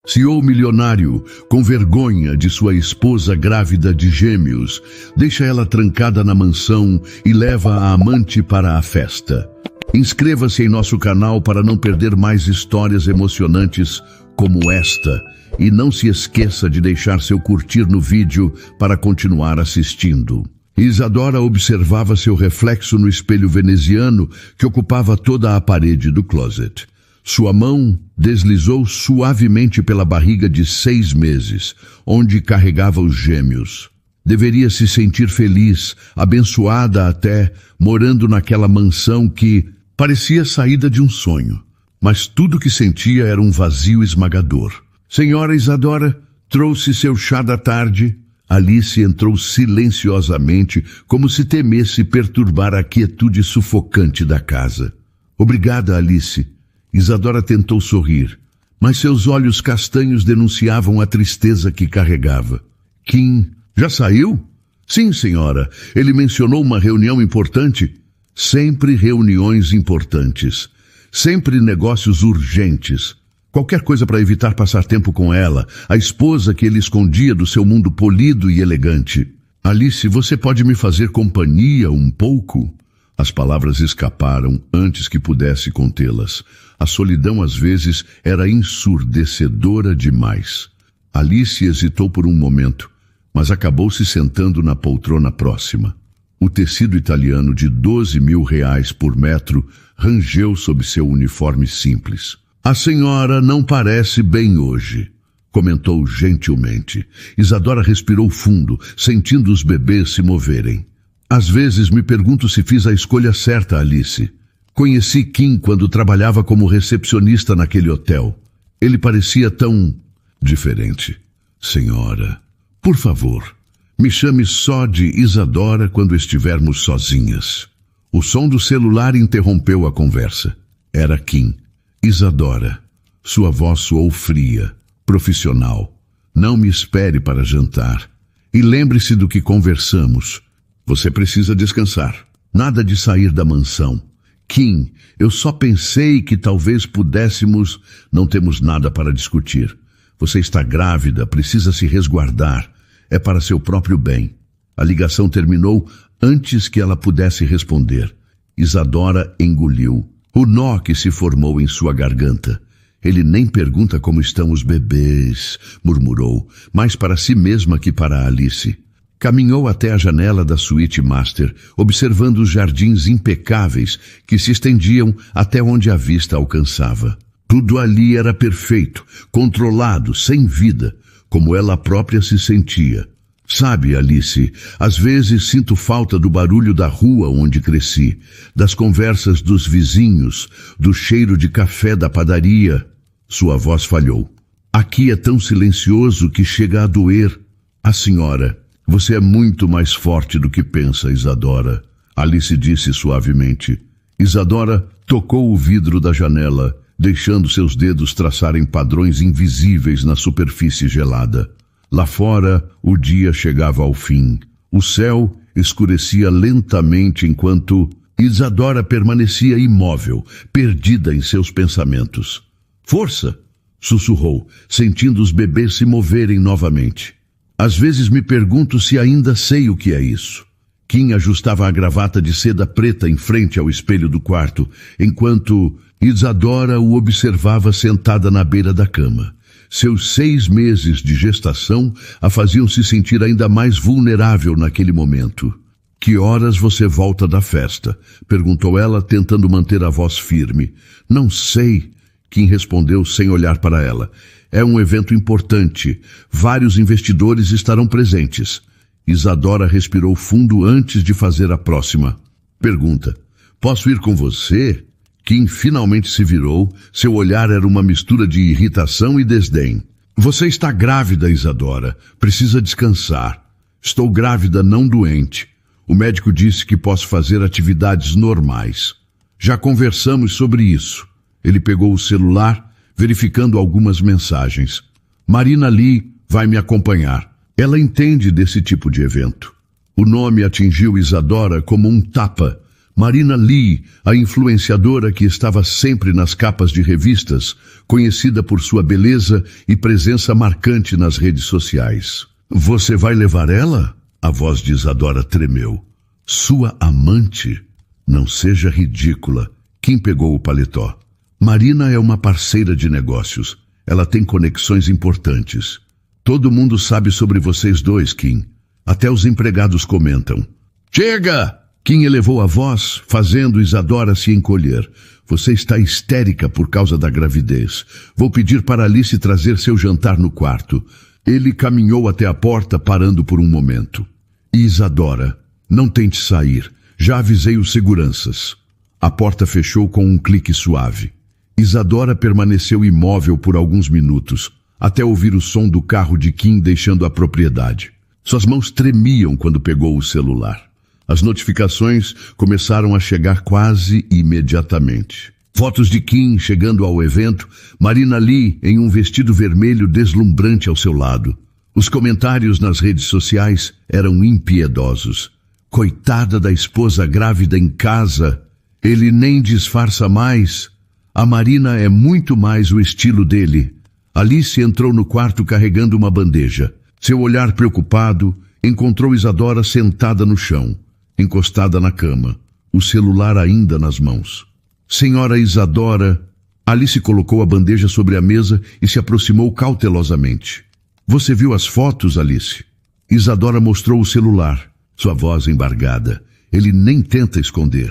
CEO milionário, com vergonha de sua esposa grávida de gêmeos, deixa ela trancada na mansão e leva a amante para a festa. Inscreva-se em nosso canal para não perder mais histórias emocionantes como esta. E não se esqueça de deixar seu curtir no vídeo para continuar assistindo. Isadora observava seu reflexo no espelho veneziano que ocupava toda a parede do closet. Sua mão deslizou suavemente pela barriga de 6 meses, onde carregava os gêmeos. Deveria se sentir feliz, abençoada até, morando naquela mansão que parecia saída de um sonho. Mas tudo que sentia era um vazio esmagador. Senhora Isadora, trouxe seu chá da tarde? Alice entrou silenciosamente, como se temesse perturbar a quietude sufocante da casa. Obrigada, Alice. Isadora tentou sorrir, mas seus olhos castanhos denunciavam a tristeza que carregava. Kim, já saiu? Sim, senhora. Ele mencionou uma reunião importante. Sempre reuniões importantes. Sempre negócios urgentes. Qualquer coisa para evitar passar tempo com ela, a esposa que ele escondia do seu mundo polido e elegante. Alice, você pode me fazer companhia um pouco? As palavras escaparam antes que pudesse contê-las. A solidão às vezes era ensurdecedora demais. Alice hesitou por um momento, mas acabou se sentando na poltrona próxima. O tecido italiano de 12 mil reais por metro rangeu sob seu uniforme simples. A senhora não parece bem hoje, comentou gentilmente. Isadora respirou fundo, sentindo os bebês se moverem. Às vezes me pergunto se fiz a escolha certa, Alice. Conheci Kim quando trabalhava como recepcionista naquele hotel. Ele parecia tão diferente. Senhora, por favor, me chame só de Isadora quando estivermos sozinhas. O som do celular interrompeu a conversa. Era Kim. Isadora, sua voz soou fria, profissional. Não me espere para jantar. E lembre-se do que conversamos. Você precisa descansar. Nada de sair da mansão. Kim, eu só pensei que talvez pudéssemos... Não temos nada para discutir. Você está grávida, precisa se resguardar. É para seu próprio bem. A ligação terminou antes que ela pudesse responder. Isadora engoliu. O nó que se formou em sua garganta. Ele nem pergunta como estão os bebês, murmurou, mais para si mesma que para Alice. Caminhou até a janela da suíte master, observando os jardins impecáveis que se estendiam até onde a vista alcançava. Tudo ali era perfeito, controlado, sem vida, como ela própria se sentia. Sabe, Alice, às vezes sinto falta do barulho da rua onde cresci, das conversas dos vizinhos, do cheiro de café da padaria. Sua voz falhou. Aqui é tão silencioso que chega a doer. A senhora, você é muito mais forte do que pensa, Isadora. Alice disse suavemente. Isadora tocou o vidro da janela, deixando seus dedos traçarem padrões invisíveis na superfície gelada. Lá fora, o dia chegava ao fim. O céu escurecia lentamente enquanto Isadora permanecia imóvel, perdida em seus pensamentos. Força! Sussurrou, sentindo os bebês se moverem novamente. Às vezes me pergunto se ainda sei o que é isso. Kim ajustava a gravata de seda preta em frente ao espelho do quarto, enquanto Isadora o observava sentada na beira da cama. Seus 6 meses de gestação a faziam se sentir ainda mais vulnerável naquele momento. Que horas você volta da festa? Perguntou ela, tentando manter a voz firme. Não sei, Kim respondeu sem olhar para ela. É um evento importante. Vários investidores estarão presentes. Isadora respirou fundo antes de fazer a próxima pergunta. Posso ir com você? Kim finalmente se virou. Seu olhar era uma mistura de irritação e desdém. Você está grávida, Isadora. Precisa descansar. Estou grávida, não doente. O médico disse que posso fazer atividades normais. Já conversamos sobre isso. Ele pegou o celular, verificando algumas mensagens. Marina Lee vai me acompanhar. Ela entende desse tipo de evento. O nome atingiu Isadora como um tapa, Marina Lee, a influenciadora que estava sempre nas capas de revistas, conhecida por sua beleza e presença marcante nas redes sociais. Você vai levar ela? A voz de Isadora tremeu. Sua amante? Não seja ridícula. Kim pegou o paletó. Marina é uma parceira de negócios. Ela tem conexões importantes. Todo mundo sabe sobre vocês dois, Kim. Até os empregados comentam. Chega! Kim elevou a voz, fazendo Isadora se encolher. Você está histérica por causa da gravidez. Vou pedir para Alice trazer seu jantar no quarto. Ele caminhou até a porta, parando por um momento. Isadora, não tente sair. Já avisei os seguranças. A porta fechou com um clique suave. Isadora permaneceu imóvel por alguns minutos, até ouvir o som do carro de Kim deixando a propriedade. Suas mãos tremiam quando pegou o celular. As notificações começaram a chegar quase imediatamente. Fotos de Kim chegando ao evento, Marina Lee em um vestido vermelho deslumbrante ao seu lado. Os comentários nas redes sociais eram impiedosos. Coitada da esposa grávida em casa, ele nem disfarça mais. A Marina é muito mais o estilo dele. Alice entrou no quarto carregando uma bandeja. Seu olhar preocupado encontrou Isadora sentada no chão, encostada na cama, o celular ainda nas mãos. Senhora Isadora, Alice colocou a bandeja sobre a mesa e se aproximou cautelosamente. Você viu as fotos, Alice? Isadora mostrou o celular, sua voz embargada. Ele nem tenta esconder.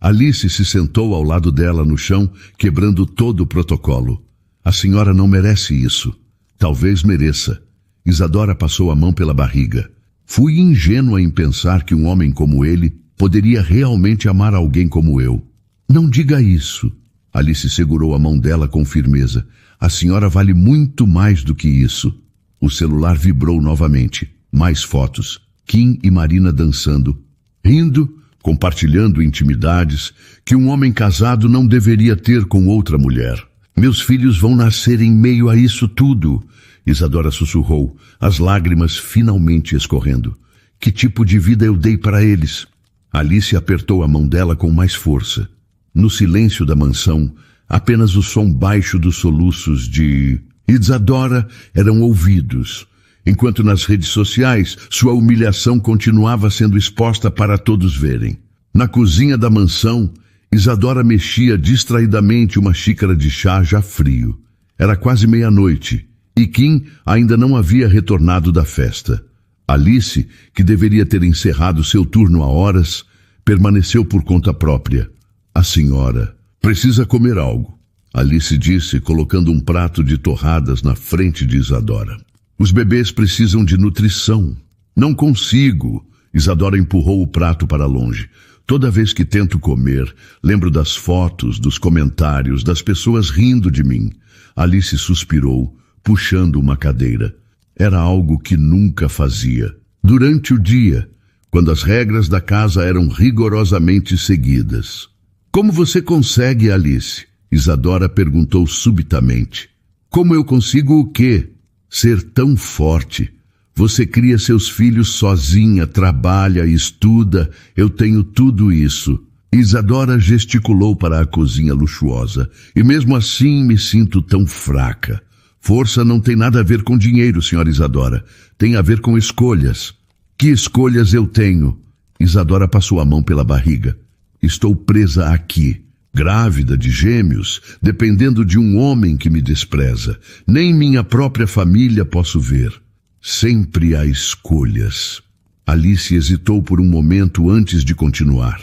Alice se sentou ao lado dela no chão, quebrando todo o protocolo. A senhora não merece isso. Talvez mereça. Isadora passou a mão pela barriga. Fui ingênua em pensar que um homem como ele poderia realmente amar alguém como eu. Não diga isso. Alice segurou a mão dela com firmeza. A senhora vale muito mais do que isso. O celular vibrou novamente. Mais fotos. Kim e Marina dançando, rindo, compartilhando intimidades que um homem casado não deveria ter com outra mulher. Meus filhos vão nascer em meio a isso tudo. Isadora sussurrou, as lágrimas finalmente escorrendo. Que tipo de vida eu dei para eles? Alice apertou a mão dela com mais força. No silêncio da mansão, apenas o som baixo dos soluços de Isadora eram ouvidos, enquanto nas redes sociais sua humilhação continuava sendo exposta para todos verem. Na cozinha da mansão, Isadora mexia distraidamente uma xícara de chá já frio. Era quase meia-noite e Kim ainda não havia retornado da festa. Alice, que deveria ter encerrado seu turno há horas, permaneceu por conta própria. A senhora precisa comer algo, Alice disse, colocando um prato de torradas na frente de Isadora. Os bebês precisam de nutrição. Não consigo. Isadora empurrou o prato para longe. Toda vez que tento comer, lembro das fotos, dos comentários, das pessoas rindo de mim. Alice suspirou, puxando uma cadeira. Era algo que nunca fazia. Durante o dia, quando as regras da casa eram rigorosamente seguidas. Como você consegue, Alice? Isadora perguntou subitamente. Como eu consigo o quê? Ser tão forte. Você cria seus filhos sozinha, trabalha, estuda. Eu tenho tudo isso. Isadora gesticulou para a cozinha luxuosa. E mesmo assim me sinto tão fraca. Força não tem nada a ver com dinheiro, senhora Isadora. Tem a ver com escolhas. Que escolhas eu tenho? Isadora passou a mão pela barriga. Estou presa aqui, grávida de gêmeos, dependendo de um homem que me despreza. Nem minha própria família posso ver. Sempre há escolhas. Alice hesitou por um momento antes de continuar.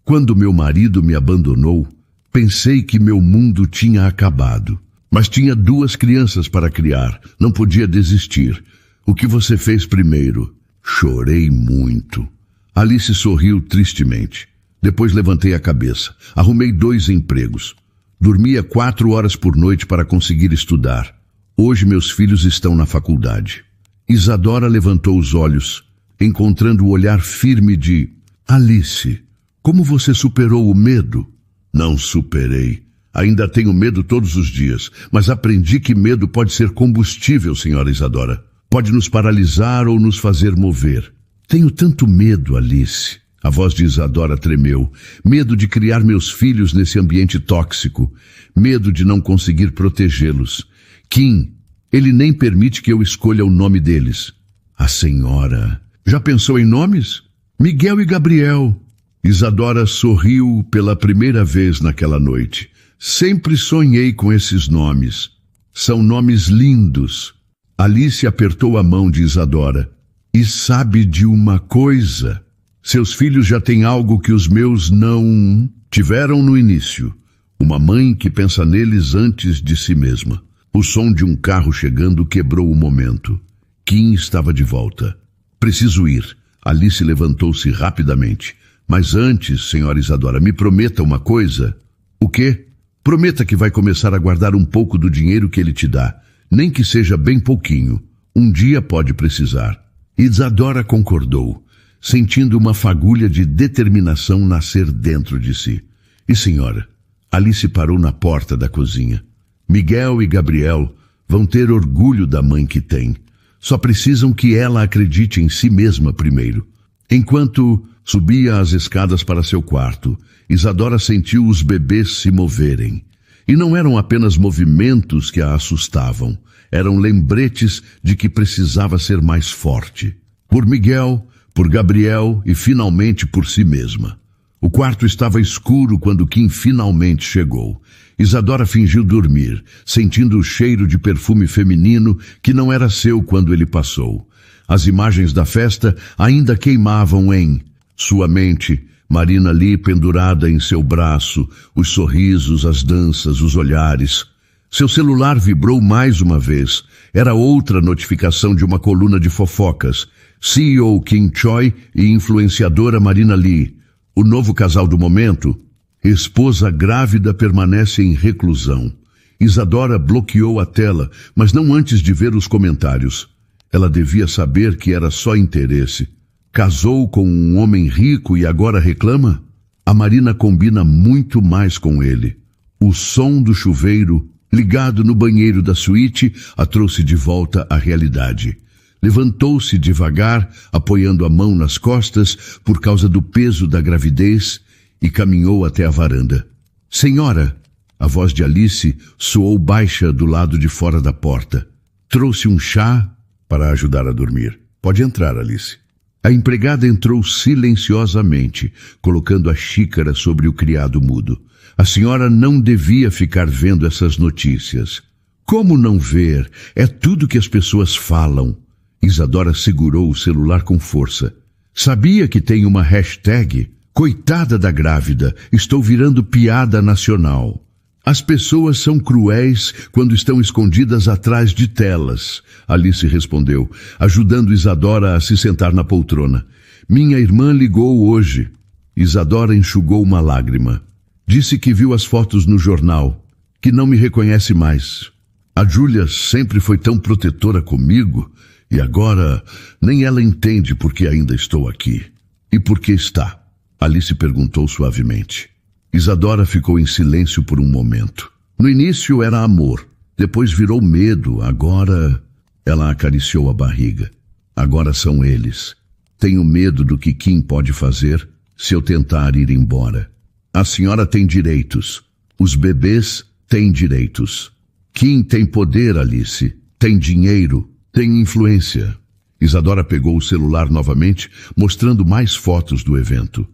Quando meu marido me abandonou, pensei que meu mundo tinha acabado. Mas tinha 2 crianças para criar. Não podia desistir. O que você fez primeiro? Chorei muito. Alice sorriu tristemente. Depois levantei a cabeça. Arrumei 2 empregos. Dormia 4 horas por noite para conseguir estudar. Hoje meus filhos estão na faculdade. Isadora levantou os olhos, encontrando o olhar firme de Alice. Como você superou o medo? Não superei. Ainda tenho medo todos os dias, mas aprendi que medo pode ser combustível, senhora Isadora. Pode nos paralisar ou nos fazer mover. Tenho tanto medo, Alice. A voz de Isadora tremeu. Medo de criar meus filhos nesse ambiente tóxico. Medo de não conseguir protegê-los. Kim, ele nem permite que eu escolha o nome deles. A senhora já pensou em nomes? Miguel e Gabriel. Isadora sorriu pela primeira vez naquela noite. Sempre sonhei com esses nomes. São nomes lindos. Alice apertou a mão de Isadora. E sabe de uma coisa? Seus filhos já têm algo que os meus não tiveram no início. Uma mãe que pensa neles antes de si mesma. O som de um carro chegando quebrou o momento. Kim estava de volta. Preciso ir. Alice levantou-se rapidamente. Mas antes, senhora Isadora, me prometa uma coisa. O quê? Prometa que vai começar a guardar um pouco do dinheiro que ele te dá. Nem que seja bem pouquinho. Um dia pode precisar. Isadora concordou, sentindo uma fagulha de determinação nascer dentro de si. E senhora, Alice parou na porta da cozinha. Miguel e Gabriel vão ter orgulho da mãe que tem. Só precisam que ela acredite em si mesma primeiro. Enquanto subia as escadas para seu quarto, Isadora sentiu os bebês se moverem. E não eram apenas movimentos que a assustavam. Eram lembretes de que precisava ser mais forte. Por Miguel, por Gabriel e finalmente por si mesma. O quarto estava escuro quando Kim finalmente chegou. Isadora fingiu dormir, sentindo o cheiro de perfume feminino que não era seu quando ele passou. As imagens da festa ainda queimavam em sua mente. Marina Lee pendurada em seu braço, os sorrisos, as danças, os olhares. Seu celular vibrou mais uma vez. Era outra notificação de uma coluna de fofocas. CEO Kim Choi e influenciadora Marina Lee. O novo casal do momento. Esposa grávida permanece em reclusão. Isadora bloqueou a tela, mas não antes de ver os comentários. Ela devia saber que era só interesse. Casou com um homem rico e agora reclama? A Marina combina muito mais com ele. O som do chuveiro, ligado no banheiro da suíte, a trouxe de volta à realidade. Levantou-se devagar, apoiando a mão nas costas por causa do peso da gravidez, e caminhou até a varanda. Senhora! A voz de Alice soou baixa do lado de fora da porta. Trouxe um chá para ajudar a dormir. Pode entrar, Alice. A empregada entrou silenciosamente, colocando a xícara sobre o criado mudo. A senhora não devia ficar vendo essas notícias. Como não ver? É tudo que as pessoas falam. Isadora segurou o celular com força. Sabia que tem uma hashtag? Coitada da grávida, estou virando piada nacional. As pessoas são cruéis quando estão escondidas atrás de telas, Alice respondeu, ajudando Isadora a se sentar na poltrona. Minha irmã ligou hoje. Isadora enxugou uma lágrima. Disse que viu as fotos no jornal, que não me reconhece mais. A Júlia sempre foi tão protetora comigo, e agora nem ela entende por que ainda estou aqui. E por que está? Alice perguntou suavemente. Isadora ficou em silêncio por um momento. No início era amor, depois virou medo, agora... Ela acariciou a barriga. Agora são eles. Tenho medo do que Kim pode fazer se eu tentar ir embora. A senhora tem direitos. Os bebês têm direitos. Kim tem poder, Alice. Tem dinheiro. Tem influência. Isadora pegou o celular novamente, mostrando mais fotos do evento.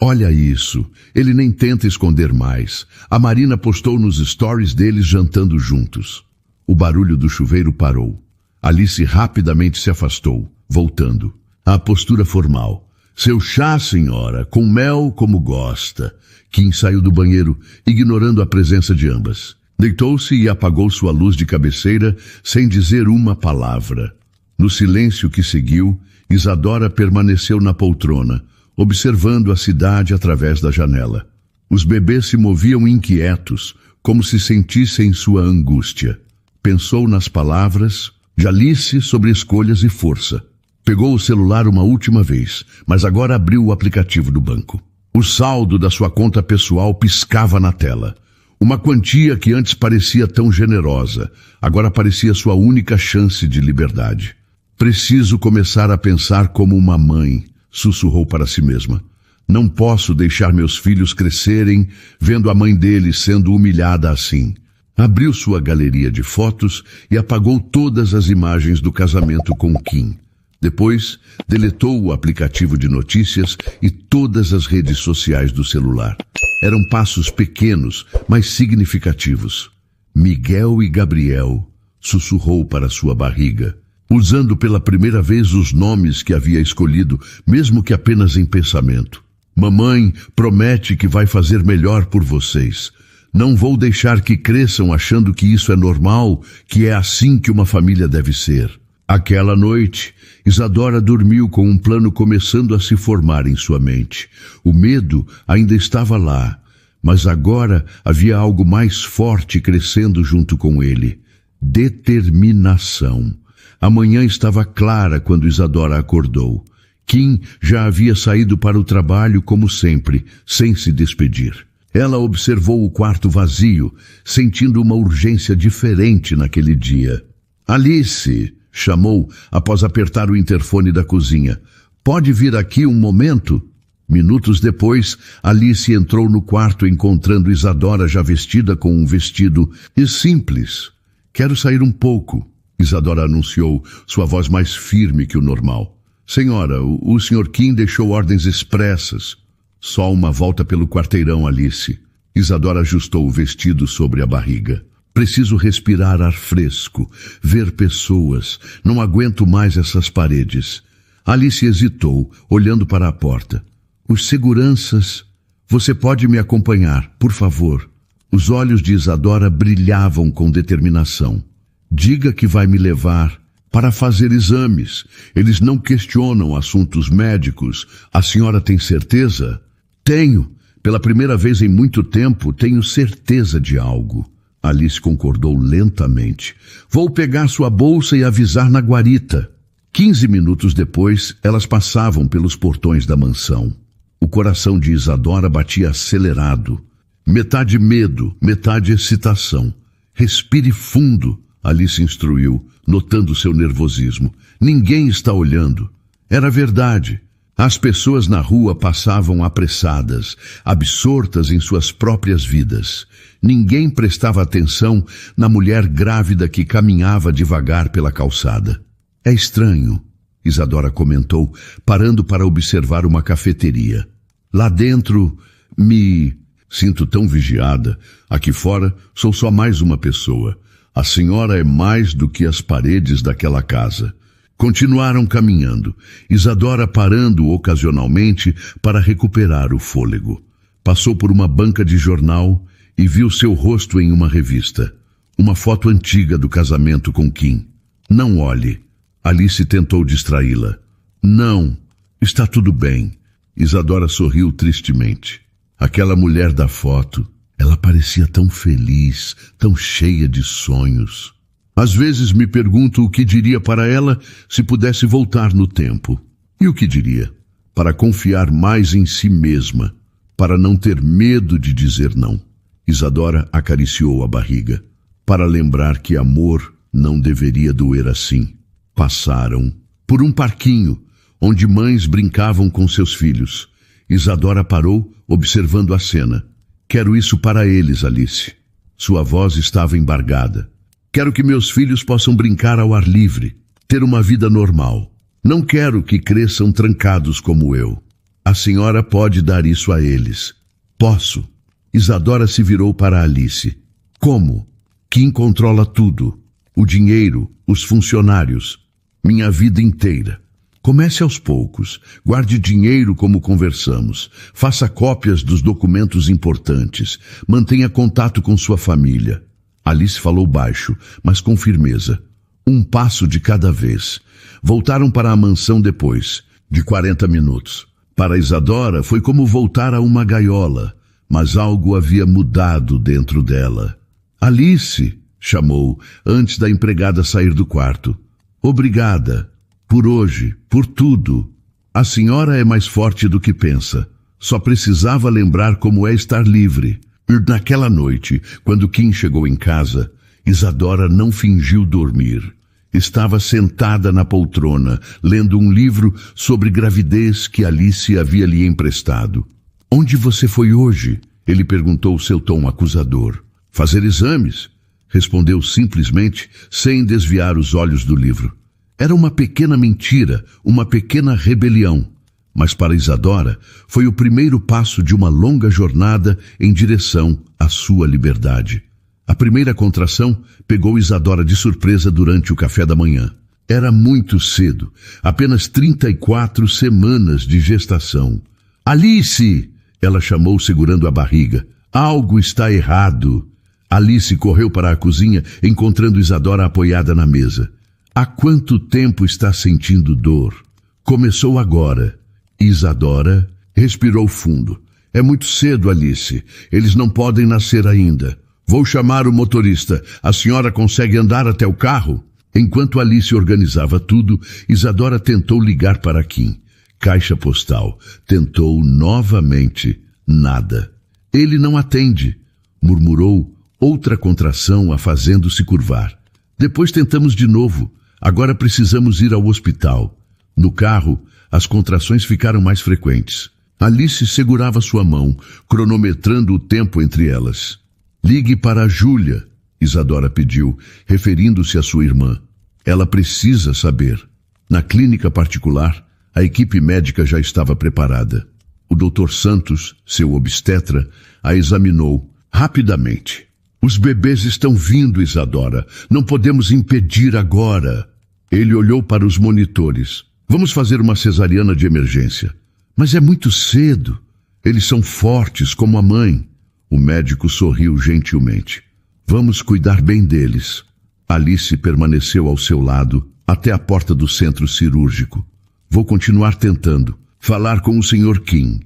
Olha isso, ele nem tenta esconder mais. A Marina postou nos stories deles jantando juntos. O barulho do chuveiro parou. Alice rapidamente se afastou, voltando. A postura formal. Seu chá, senhora, com mel como gosta. Kim saiu do banheiro, ignorando a presença de ambas. Deitou-se e apagou sua luz de cabeceira sem dizer uma palavra. No silêncio que seguiu, Isadora permaneceu na poltrona, observando a cidade através da janela. Os bebês se moviam inquietos, como se sentissem sua angústia. Pensou nas palavras de Alice sobre escolhas e força. Pegou o celular uma última vez, mas agora abriu o aplicativo do banco. O saldo da sua conta pessoal piscava na tela. Uma quantia que antes parecia tão generosa, agora parecia sua única chance de liberdade. Preciso começar a pensar como uma mãe, sussurrou para si mesma. Não posso deixar meus filhos crescerem vendo a mãe deles sendo humilhada assim. Abriu sua galeria de fotos e apagou todas as imagens do casamento com Kim. Depois, deletou o aplicativo de notícias e todas as redes sociais do celular. Eram passos pequenos, mas significativos. Miguel e Gabriel, sussurrou para sua barriga, usando pela primeira vez os nomes que havia escolhido, mesmo que apenas em pensamento. Mamãe promete que vai fazer melhor por vocês. Não vou deixar que cresçam achando que isso é normal, que é assim que uma família deve ser. Aquela noite, Isadora dormiu com um plano começando a se formar em sua mente. O medo ainda estava lá, mas agora havia algo mais forte crescendo junto com ele. Determinação. A manhã estava clara quando Isadora acordou. Kim já havia saído para o trabalho como sempre, sem se despedir. Ela observou o quarto vazio, sentindo uma urgência diferente naquele dia. Alice, chamou após apertar o interfone da cozinha. Pode vir aqui um momento? Minutos depois, Alice entrou no quarto encontrando Isadora já vestida com um vestido simples. Quero sair um pouco, Isadora anunciou, sua voz mais firme que o normal. Senhora, o Sr. Kim deixou ordens expressas. Só uma volta pelo quarteirão, Alice. Isadora ajustou o vestido sobre a barriga. Preciso respirar ar fresco, ver pessoas. Não aguento mais essas paredes. Alice hesitou, olhando para a porta. Os seguranças... Você pode me acompanhar, por favor. Os olhos de Isadora brilhavam com determinação. Diga que vai me levar para fazer exames. Eles não questionam assuntos médicos. A senhora tem certeza? Tenho. Pela primeira vez em muito tempo, tenho certeza de algo. Alice concordou lentamente. Vou pegar sua bolsa e avisar na guarita. 15 minutos depois, elas passavam pelos portões da mansão. O coração de Isadora batia acelerado. Metade medo, metade excitação. Respire fundo, Alice instruiu, notando seu nervosismo. Ninguém está olhando. Era verdade. As pessoas na rua passavam apressadas, absortas em suas próprias vidas. Ninguém prestava atenção na mulher grávida que caminhava devagar pela calçada. É estranho, Isadora comentou, parando para observar uma cafeteria. Lá dentro, me sinto tão vigiada. Aqui fora, sou só mais uma pessoa. A senhora é mais do que as paredes daquela casa. Continuaram caminhando, Isadora parando ocasionalmente para recuperar o fôlego. Passou por uma banca de jornal e viu seu rosto em uma revista. Uma foto antiga do casamento com Kim. Não olhe. Alice tentou distraí-la. Não, está tudo bem. Isadora sorriu tristemente. Aquela mulher da foto, ela parecia tão feliz, tão cheia de sonhos. Às vezes me pergunto o que diria para ela se pudesse voltar no tempo. E o que diria? Para confiar mais em si mesma, para não ter medo de dizer não. Isadora acariciou a barriga, para lembrar que amor não deveria doer assim. Passaram por um parquinho, onde mães brincavam com seus filhos. Isadora parou, observando a cena. Quero isso para eles, Alice. Sua voz estava embargada. Quero que meus filhos possam brincar ao ar livre, ter uma vida normal. Não quero que cresçam trancados como eu. A senhora pode dar isso a eles. Posso. Isadora se virou para Alice. Como? Kim controla tudo. O dinheiro, os funcionários, minha vida inteira. Comece aos poucos. Guarde dinheiro como conversamos. Faça cópias dos documentos importantes. Mantenha contato com sua família. Alice falou baixo, mas com firmeza. Um passo de cada vez. Voltaram para a mansão depois, de 40 minutos. Para Isadora foi como voltar a uma gaiola, mas algo havia mudado dentro dela. Alice, chamou, antes da empregada sair do quarto. Obrigada, por hoje, por tudo. A senhora é mais forte do que pensa. Só precisava lembrar como é estar livre. E naquela noite, quando Kim chegou em casa, Isadora não fingiu dormir. Estava sentada na poltrona, lendo um livro sobre gravidez que Alice havia lhe emprestado. "Onde você foi hoje?" ele perguntou, seu tom acusador. "Fazer exames", respondeu simplesmente, sem desviar os olhos do livro. Era uma pequena mentira, uma pequena rebelião. Mas para Isadora, foi o primeiro passo de uma longa jornada em direção à sua liberdade. A primeira contração pegou Isadora de surpresa durante o café da manhã. Era muito cedo, apenas 34 semanas de gestação. "Alice!" ela chamou segurando a barriga. "Algo está errado." Alice correu para a cozinha, encontrando Isadora apoiada na mesa. "Há quanto tempo está sentindo dor?" "Começou agora." Isadora respirou fundo. "É muito cedo, Alice. Eles não podem nascer ainda. Vou chamar o motorista. A senhora consegue andar até o carro?" Enquanto Alice organizava tudo, Isadora tentou ligar para Kim. Caixa postal. Tentou novamente. Nada. "Ele não atende", murmurou, outra contração a fazendo-se curvar. "Depois tentamos de novo. Agora precisamos ir ao hospital." No carro, as contrações ficaram mais frequentes. Alice segurava sua mão, cronometrando o tempo entre elas. "Ligue para a Júlia", Isadora pediu, referindo-se à sua irmã. "Ela precisa saber." Na clínica particular, a equipe médica já estava preparada. O Dr. Santos, seu obstetra, a examinou rapidamente. "Os bebês estão vindo, Isadora. Não podemos impedir agora." Ele olhou para os monitores. "Vamos fazer uma cesariana de emergência." "Mas é muito cedo. Eles são fortes como a mãe." O médico sorriu gentilmente. "Vamos cuidar bem deles." Alice permaneceu ao seu lado até a porta do centro cirúrgico. "Vou continuar tentando. Falar com o Sr. Kim."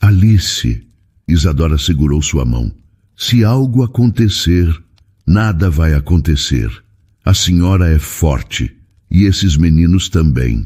"Alice." Isadora segurou sua mão. "Se algo acontecer, nada vai acontecer. A senhora é forte. E esses meninos também."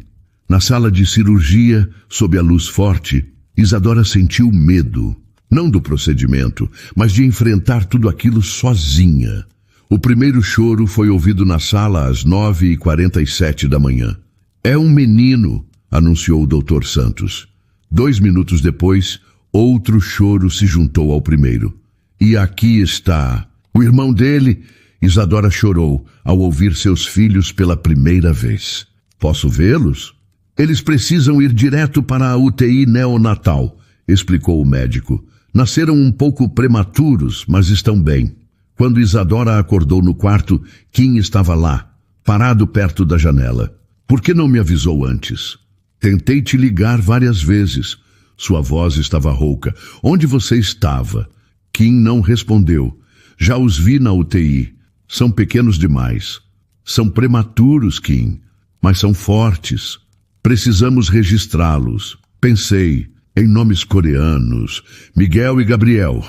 Na sala de cirurgia, sob a luz forte, Isadora sentiu medo. Não do procedimento, mas de enfrentar tudo aquilo sozinha. O primeiro choro foi ouvido na sala às 9h47 da manhã. "É um menino", anunciou o Dr. Santos. 2 minutos depois, outro choro se juntou ao primeiro. "E aqui está o irmão dele." Isadora chorou ao ouvir seus filhos pela primeira vez. "Posso vê-los?" "Eles precisam ir direto para a UTI neonatal", explicou o médico. "Nasceram um pouco prematuros, mas estão bem." Quando Isadora acordou no quarto, Kim estava lá, parado perto da janela. "Por que não me avisou antes?" "Tentei te ligar várias vezes." Sua voz estava rouca. "Onde você estava?" Kim não respondeu. "Já os vi na UTI. São pequenos demais." "São prematuros, Kim, mas são fortes. Precisamos registrá-los." Pensei em nomes coreanos. "Miguel e Gabriel."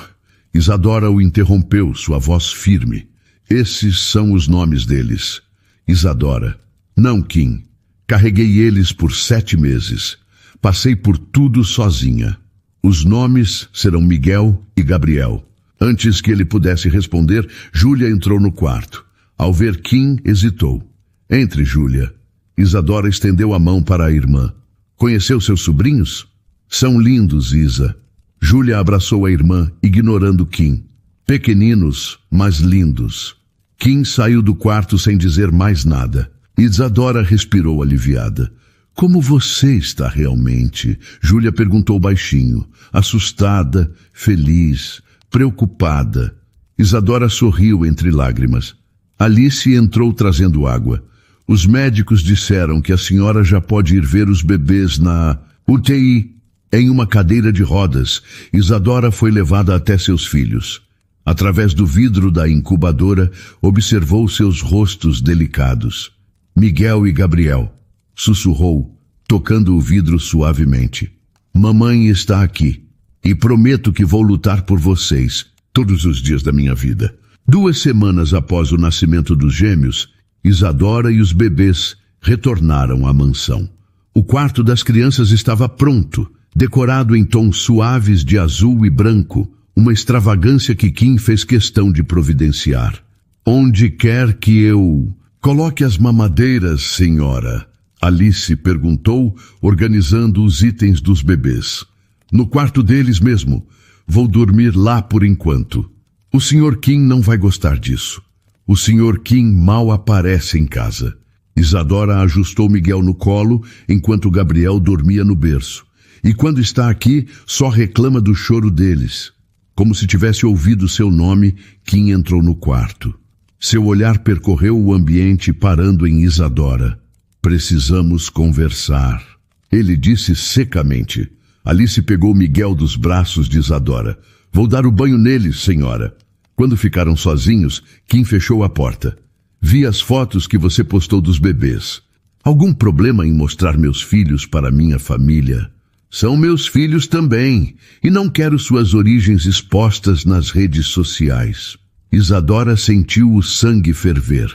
Isadora o interrompeu, sua voz firme. "Esses são os nomes deles." Isadora: "Não, Kim. Carreguei eles por 7 meses. Passei por tudo sozinha. Os nomes serão Miguel e Gabriel." Antes que ele pudesse responder, Júlia entrou no quarto. Ao ver Kim, hesitou. "Entre, Júlia." Isadora estendeu a mão para a irmã. "Conheceu seus sobrinhos?" "São lindos, Isa." Júlia abraçou a irmã, ignorando Kim. "Pequeninos, mas lindos." Kim saiu do quarto sem dizer mais nada. Isadora respirou aliviada. "Como você está realmente?" Júlia perguntou baixinho, assustada, feliz, preocupada. Isadora sorriu entre lágrimas. Alice entrou trazendo água. "Os médicos disseram que a senhora já pode ir ver os bebês na UTI." Em uma cadeira de rodas, Isadora foi levada até seus filhos. Através do vidro da incubadora, observou seus rostos delicados. "Miguel e Gabriel", sussurrou, tocando o vidro suavemente. "Mamãe está aqui, e prometo que vou lutar por vocês todos os dias da minha vida." 2 semanas após o nascimento dos gêmeos, Isadora e os bebês retornaram à mansão. O quarto das crianças estava pronto, decorado em tons suaves de azul e branco, uma extravagância que Kim fez questão de providenciar. "Onde quer que eu..." Coloque as mamadeiras, senhora. Alice perguntou, organizando os itens dos bebês. No quarto deles mesmo. Vou dormir lá por enquanto. O Sr. Kim não vai gostar disso. O Sr. Kim mal aparece em casa. Isadora ajustou Miguel no colo, enquanto Gabriel dormia no berço. E quando está aqui, só reclama do choro deles. Como se tivesse ouvido seu nome, Kim entrou no quarto. Seu olhar percorreu o ambiente, parando em Isadora. Precisamos conversar. Ele disse secamente. Alice pegou Miguel dos braços de Isadora. Vou dar o banho neles, senhora. Quando ficaram sozinhos, Kim fechou a porta. Vi as fotos que você postou dos bebês. Algum problema em mostrar meus filhos para minha família? São meus filhos também, e não quero suas origens expostas nas redes sociais. Isadora sentiu o sangue ferver.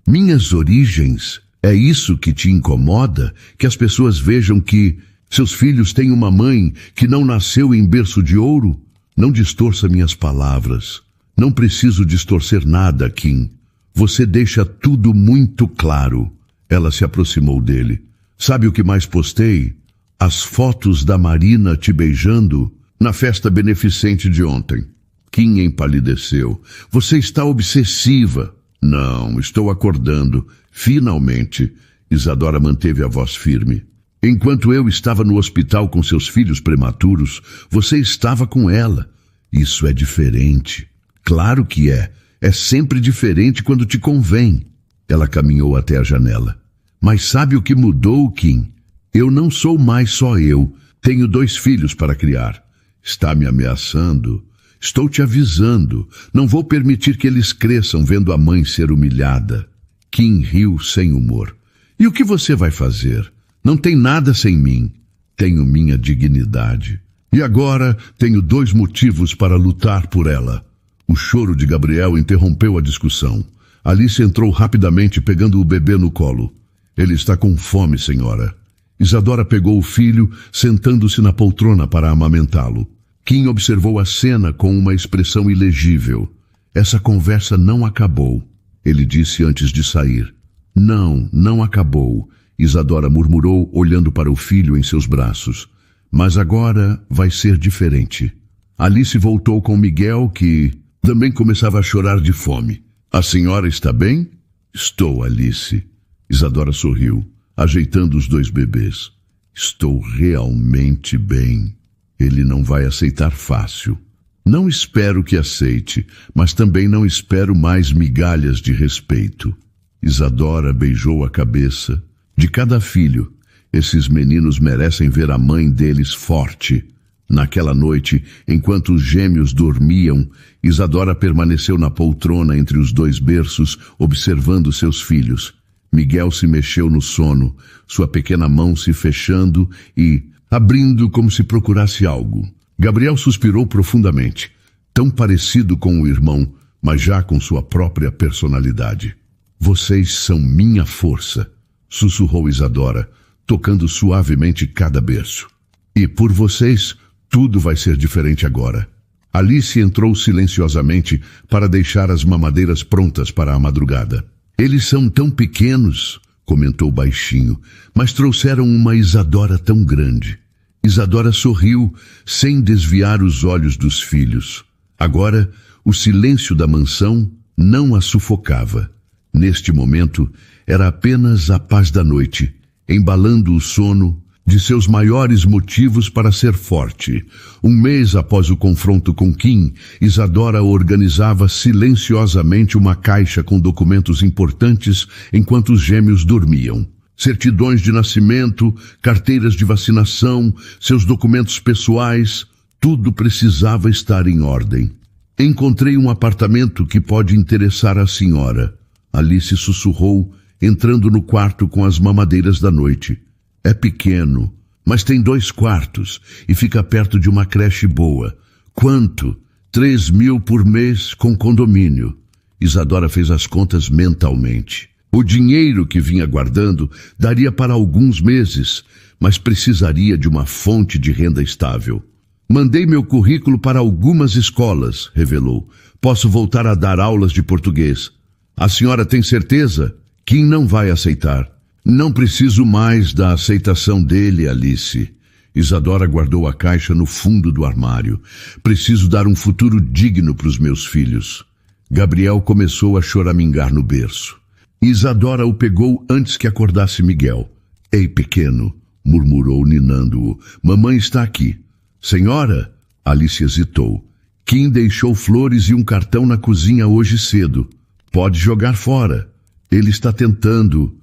Minhas origens? É isso que te incomoda? Que as pessoas vejam que seus filhos têm uma mãe que não nasceu em berço de ouro? Não distorça minhas palavras. Não preciso distorcer nada, Kim. Você deixa tudo muito claro. Ela se aproximou dele. Sabe o que mais postei? As fotos da Marina te beijando na festa beneficente de ontem. Kim empalideceu. Você está obsessiva. Não, estou acordando. Finalmente. Isadora manteve a voz firme. Enquanto eu estava no hospital com seus filhos prematuros, você estava com ela. Isso é diferente. Claro que é. É sempre diferente quando te convém. Ela caminhou até a janela. Mas sabe o que mudou, Kim? Eu não sou mais só eu. Tenho 2 filhos para criar. Está me ameaçando? Estou te avisando. Não vou permitir que eles cresçam vendo a mãe ser humilhada. Kim riu sem humor. E o que você vai fazer? Não tem nada sem mim. Tenho minha dignidade. E agora tenho 2 motivos para lutar por ela. O choro de Gabriel interrompeu a discussão. Alice entrou rapidamente, pegando o bebê no colo. Ele está com fome, senhora. Isadora pegou o filho, sentando-se na poltrona para amamentá-lo. Kim observou a cena com uma expressão ilegível. Essa conversa não acabou, ele disse antes de sair. Não acabou, Isadora murmurou, olhando para o filho em seus braços. Mas agora vai ser diferente. Alice voltou com Miguel, que também começava a chorar de fome. A senhora está bem? Estou, Alice. Isadora sorriu, ajeitando os 2 bebês. Estou realmente bem. Ele não vai aceitar fácil. Não espero que aceite, mas também não espero mais migalhas de respeito. Isadora beijou a cabeça. De cada filho, esses meninos merecem ver a mãe deles forte. Naquela noite, enquanto os gêmeos dormiam, Isadora permaneceu na poltrona entre os 2 berços, observando seus filhos. Miguel se mexeu no sono, sua pequena mão se fechando e abrindo como se procurasse algo. Gabriel suspirou profundamente, tão parecido com o irmão, mas já com sua própria personalidade. Vocês são minha força, sussurrou Isadora, tocando suavemente cada berço. E por vocês, tudo vai ser diferente agora. Alice entrou silenciosamente para deixar as mamadeiras prontas para a madrugada. Eles são tão pequenos, comentou baixinho, mas trouxeram uma Isadora tão grande. Isadora sorriu, sem desviar os olhos dos filhos. Agora, o silêncio da mansão não a sufocava. Neste momento, era apenas a paz da noite, embalando o sono de seus maiores motivos para ser forte. 1 mês após o confronto com Kim, Isadora organizava silenciosamente uma caixa com documentos importantes enquanto os gêmeos dormiam. Certidões de nascimento, carteiras de vacinação, seus documentos pessoais, tudo precisava estar em ordem. Encontrei um apartamento que pode interessar a senhora. Alice sussurrou, entrando no quarto com as mamadeiras da noite. É pequeno, mas tem 2 quartos e fica perto de uma creche boa. Quanto? 3.000 por mês com condomínio. Isadora fez as contas mentalmente. O dinheiro que vinha guardando daria para alguns meses, mas precisaria de uma fonte de renda estável. Mandei meu currículo para algumas escolas, revelou. Posso voltar a dar aulas de português. A senhora tem certeza? Kim não vai aceitar. Não preciso mais da aceitação dele, Alice. Isadora guardou a caixa no fundo do armário. Preciso dar um futuro digno para os meus filhos. Gabriel começou a choramingar no berço. Isadora o pegou antes que acordasse Miguel. Ei, pequeno, murmurou ninando-o. Mamãe está aqui. Senhora? Alice hesitou. Kim deixou flores e um cartão na cozinha hoje cedo. Pode jogar fora. Ele está tentando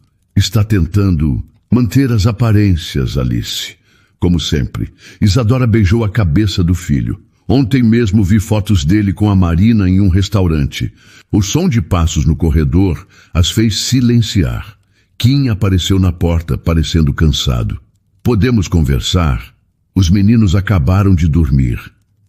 manter as aparências, Alice. Como sempre, Isadora beijou a cabeça do filho. Ontem mesmo vi fotos dele com a Marina em um restaurante. O som de passos no corredor as fez silenciar. Kim apareceu na porta, parecendo cansado. Podemos conversar? Os meninos acabaram de dormir.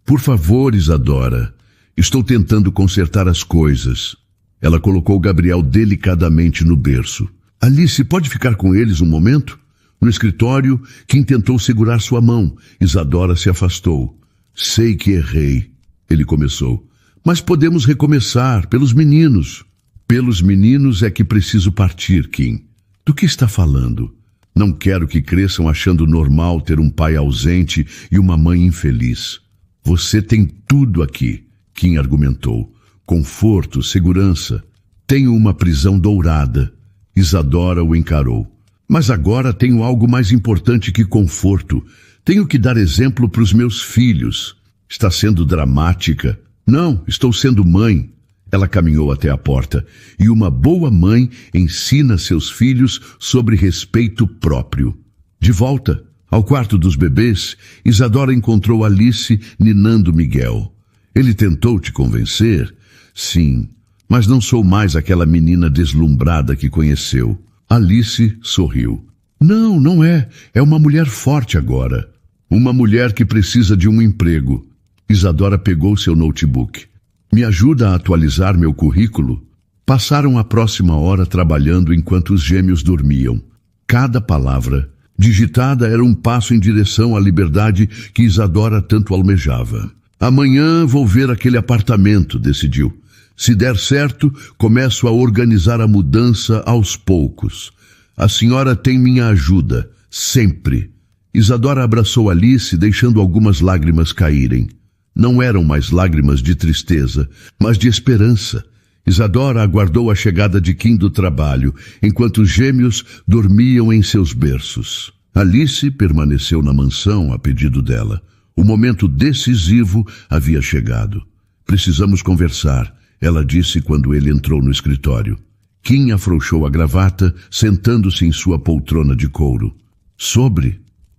Por favor, Isadora. Estou tentando consertar as coisas. Ela colocou Gabriel delicadamente no berço. Alice, pode ficar com eles um momento? No escritório, Kim tentou segurar sua mão. Isadora se afastou. Sei que errei, ele começou. Mas podemos recomeçar, pelos meninos. Pelos meninos é que preciso partir, Kim. Do que está falando? Não quero que cresçam achando normal ter um pai ausente e uma mãe infeliz. Você tem tudo aqui, Kim argumentou. Conforto, segurança. Tenho uma prisão dourada. Isadora o encarou. Mas agora tenho algo mais importante que conforto. Tenho que dar exemplo para os meus filhos. Está sendo dramática. Não, estou sendo mãe. Ela caminhou até a porta. E uma boa mãe ensina seus filhos sobre respeito próprio. De volta ao quarto dos bebês, Isadora encontrou Alice ninando Miguel. Ele tentou te convencer? Sim, mas não sou mais aquela menina deslumbrada que conheceu. Alice sorriu. Não, não é. É uma mulher forte agora. Uma mulher que precisa de um emprego. Isadora pegou seu notebook. Me ajuda a atualizar meu currículo? Passaram a próxima hora trabalhando enquanto os gêmeos dormiam. Cada palavra digitada era um passo em direção à liberdade que Isadora tanto almejava. Amanhã vou ver aquele apartamento, decidiu. Se der certo, começo a organizar a mudança aos poucos. A senhora tem minha ajuda, sempre. Isadora abraçou Alice, deixando algumas lágrimas caírem. Não eram mais lágrimas de tristeza, mas de esperança. Isadora aguardou a chegada de Kim do trabalho, enquanto os gêmeos dormiam em seus berços. Alice permaneceu na mansão a pedido dela. O momento decisivo havia chegado. Precisamos conversar, ela disse quando ele entrou no escritório. Kim afrouxou a gravata, sentando-se em sua poltrona de couro.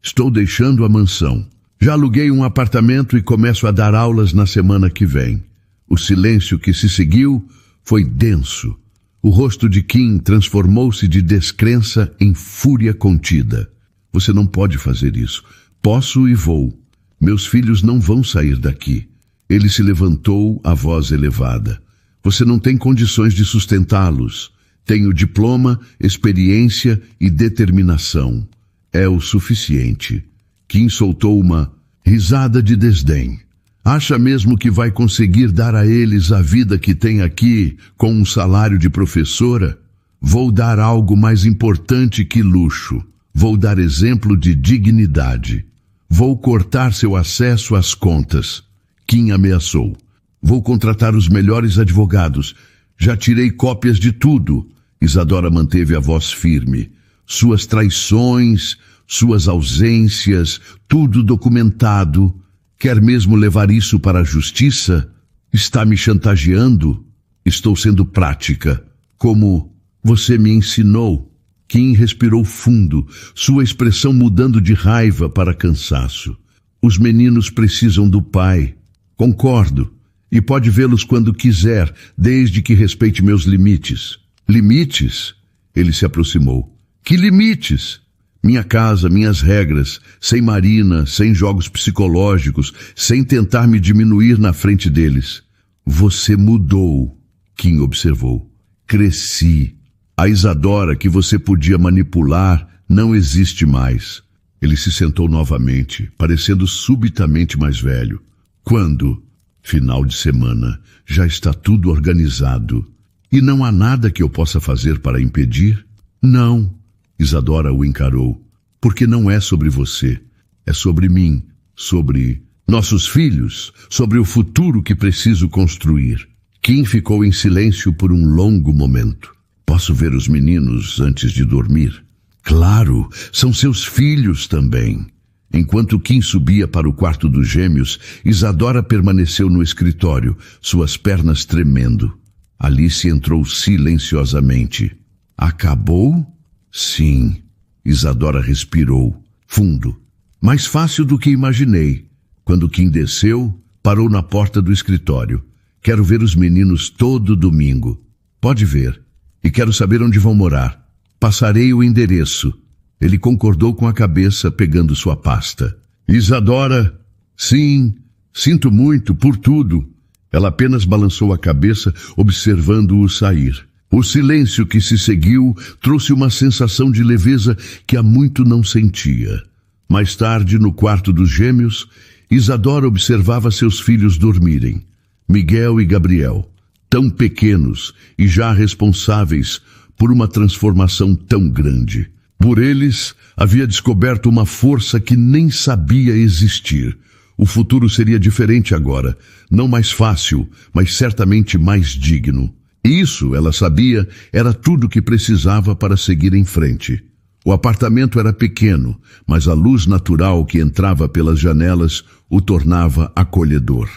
Estou deixando a mansão. Já aluguei um apartamento e começo a dar aulas na semana que vem. O silêncio que se seguiu foi denso. O rosto de Kim transformou-se de descrença em fúria contida. Você não pode fazer isso. Posso e vou. Meus filhos não vão sair daqui. Ele se levantou, a voz elevada. Você não tem condições de sustentá-los. Tenho diploma, experiência e determinação. É o suficiente. Kim soltou uma risada de desdém. Acha mesmo que vai conseguir dar a eles a vida que tem aqui com um salário de professora? Vou dar algo mais importante que luxo. Vou dar exemplo de dignidade. Vou cortar seu acesso às contas. Kim ameaçou. Vou contratar os melhores advogados. Já tirei cópias de tudo. Isadora manteve a voz firme. Suas traições, suas ausências, tudo documentado. Quer mesmo levar isso para a justiça? Está me chantageando? Estou sendo prática, como você me ensinou. Kim respirou fundo, sua expressão mudando de raiva para cansaço. Os meninos precisam do pai. Concordo. E pode vê-los quando quiser, desde que respeite meus limites. Limites? Ele se aproximou. Que limites? Minha casa, minhas regras, sem Marina, sem jogos psicológicos, sem tentar me diminuir na frente deles. Você mudou, Kim observou. Cresci. A Isadora que você podia manipular não existe mais. Ele se sentou novamente, parecendo subitamente mais velho. Quando? Final de semana. Já está tudo organizado. E não há nada que eu possa fazer para impedir? Não, Isadora o encarou, porque não é sobre você, é sobre mim, sobre nossos filhos, sobre o futuro que preciso construir. Kim ficou em silêncio por um longo momento. Posso ver os meninos antes de dormir? Claro, são seus filhos também. Enquanto Kim subia para o quarto dos gêmeos, Isadora permaneceu no escritório, suas pernas tremendo. Alice entrou silenciosamente. Acabou? Sim. Isadora respirou, fundo. Mais fácil do que imaginei. Quando Kim desceu, parou na porta do escritório. Quero ver os meninos todo domingo. Pode ver. E quero saber onde vão morar. Passarei o endereço. Ele concordou com a cabeça, pegando sua pasta. Isadora, sim, sinto muito por tudo. Ela apenas balançou a cabeça, observando-o sair. O silêncio que se seguiu trouxe uma sensação de leveza que há muito não sentia. Mais tarde, no quarto dos gêmeos, Isadora observava seus filhos dormirem. Miguel e Gabriel, tão pequenos e já responsáveis por uma transformação tão grande. Por eles, havia descoberto uma força que nem sabia existir. O futuro seria diferente agora, não mais fácil, mas certamente mais digno. Isso, ela sabia, era tudo o que precisava para seguir em frente. O apartamento era pequeno, mas a luz natural que entrava pelas janelas o tornava acolhedor.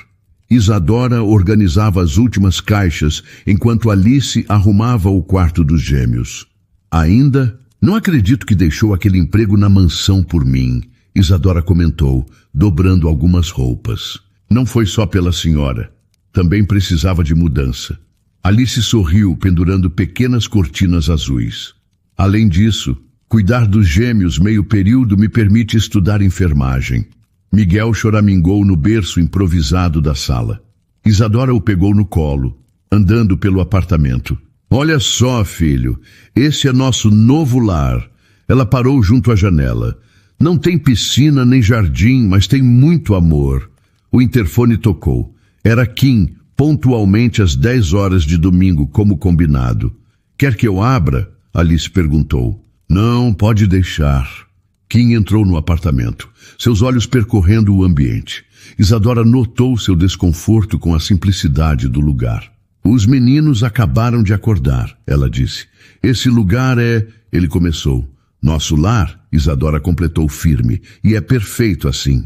Isadora organizava as últimas caixas, enquanto Alice arrumava o quarto dos gêmeos. Não acredito que deixou aquele emprego na mansão por mim, Isadora comentou, dobrando algumas roupas. Não foi só pela senhora. Também precisava de mudança. Alice sorriu, pendurando pequenas cortinas azuis. Além disso, cuidar dos gêmeos meio período me permite estudar enfermagem. Miguel choramingou no berço improvisado da sala. Isadora o pegou no colo, andando pelo apartamento. Olha só, filho, esse é nosso novo lar. Ela parou junto à janela. Não tem piscina nem jardim, mas tem muito amor. O interfone tocou. Era Kim, pontualmente às 10 horas de domingo, como combinado. Quer que eu abra? Alice perguntou. Não, pode deixar. Kim entrou no apartamento, seus olhos percorrendo o ambiente. Isadora notou seu desconforto com a simplicidade do lugar. Os meninos acabaram de acordar, ela disse. Esse lugar é... Ele começou. Nosso lar, Isadora completou firme, e é perfeito assim.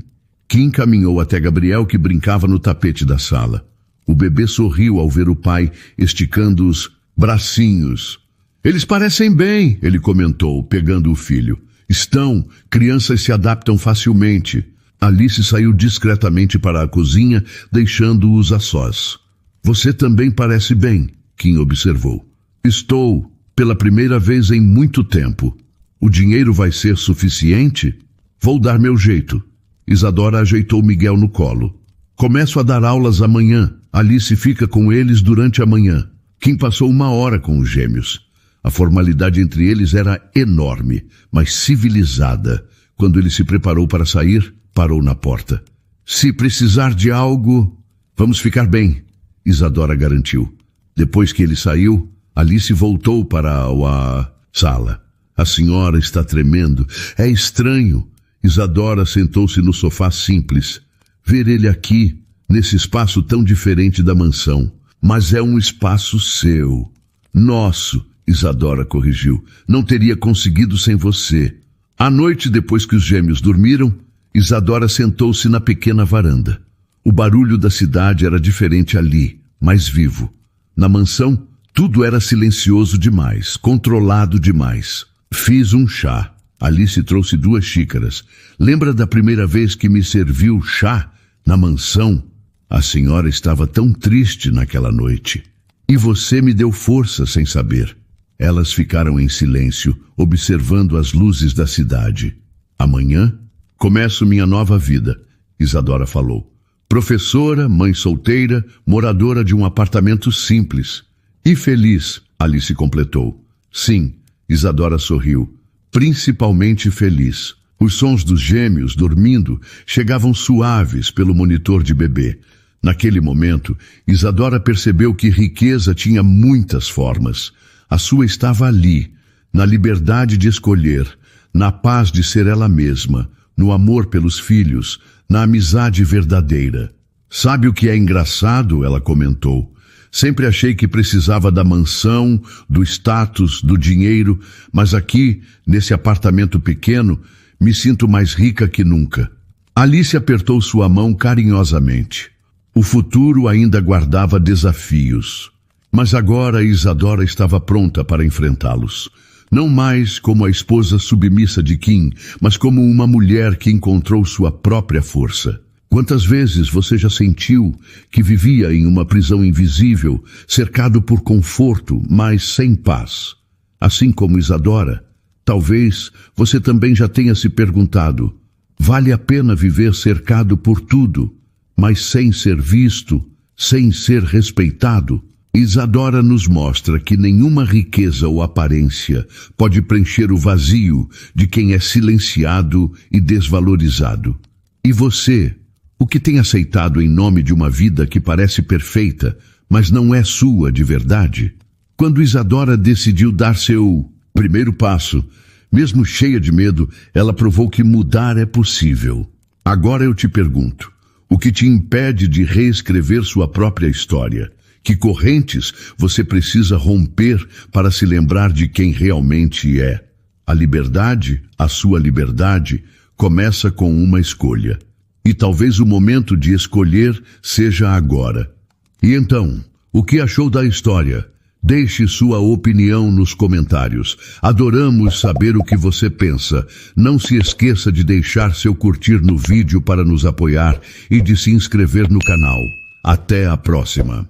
Kim caminhou até Gabriel, que brincava no tapete da sala. O bebê sorriu ao ver o pai esticando os bracinhos. Eles parecem bem, ele comentou, pegando o filho. Estão, crianças se adaptam facilmente. Alice saiu discretamente para a cozinha, deixando-os a sós. Você também parece bem, Kim observou. Estou, pela primeira vez em muito tempo. O dinheiro vai ser suficiente? Vou dar meu jeito. Isadora ajeitou Miguel no colo. Começo a dar aulas amanhã. Alice fica com eles durante a manhã. Kim passou 1 hora com os gêmeos. A formalidade entre eles era enorme, mas civilizada. Quando ele se preparou para sair, parou na porta. Se precisar de algo, vamos ficar bem, Isadora garantiu. Depois que ele saiu, Alice voltou para a sala. A senhora está tremendo. É estranho. Isadora sentou-se no sofá simples. Ver ele aqui, nesse espaço tão diferente da mansão. Mas é um espaço seu. Nosso, Isadora corrigiu. Não teria conseguido sem você. À noite, depois que os gêmeos dormiram, Isadora sentou-se na pequena varanda. O barulho da cidade era diferente ali, mais vivo. Na mansão, tudo era silencioso demais, controlado demais. Fiz um chá. Alice trouxe 2 xícaras. Lembra da primeira vez que me serviu chá na mansão? A senhora estava tão triste naquela noite. E você me deu força sem saber. Elas ficaram em silêncio, observando as luzes da cidade. Amanhã, começo minha nova vida, Isadora falou. Professora, mãe solteira, moradora de um apartamento simples. E feliz, Alice completou. Sim, Isadora sorriu. Principalmente feliz. Os sons dos gêmeos dormindo chegavam suaves pelo monitor de bebê. Naquele momento, Isadora percebeu que riqueza tinha muitas formas. A sua estava ali, na liberdade de escolher, na paz de ser ela mesma, no amor pelos filhos, na amizade verdadeira. Sabe o que é engraçado? Ela comentou. Sempre achei que precisava da mansão, do status, do dinheiro, mas aqui, nesse apartamento pequeno, me sinto mais rica que nunca. Alice apertou sua mão carinhosamente. O futuro ainda guardava desafios. Mas agora Isadora estava pronta para enfrentá-los. Não mais como a esposa submissa de Kim, mas como uma mulher que encontrou sua própria força. Quantas vezes você já sentiu que vivia em uma prisão invisível, cercado por conforto, mas sem paz? Assim como Isadora, talvez você também já tenha se perguntado: vale a pena viver cercado por tudo, mas sem ser visto, sem ser respeitado? Isadora nos mostra que nenhuma riqueza ou aparência pode preencher o vazio de quem é silenciado e desvalorizado. E você, o que tem aceitado em nome de uma vida que parece perfeita, mas não é sua de verdade? Quando Isadora decidiu dar seu primeiro passo, mesmo cheia de medo, ela provou que mudar é possível. Agora eu te pergunto, o que te impede de reescrever sua própria história? Que correntes você precisa romper para se lembrar de quem realmente é? A liberdade, a sua liberdade, começa com uma escolha. E talvez o momento de escolher seja agora. E então, o que achou da história? Deixe sua opinião nos comentários. Adoramos saber o que você pensa. Não se esqueça de deixar seu curtir no vídeo para nos apoiar e de se inscrever no canal. Até a próxima.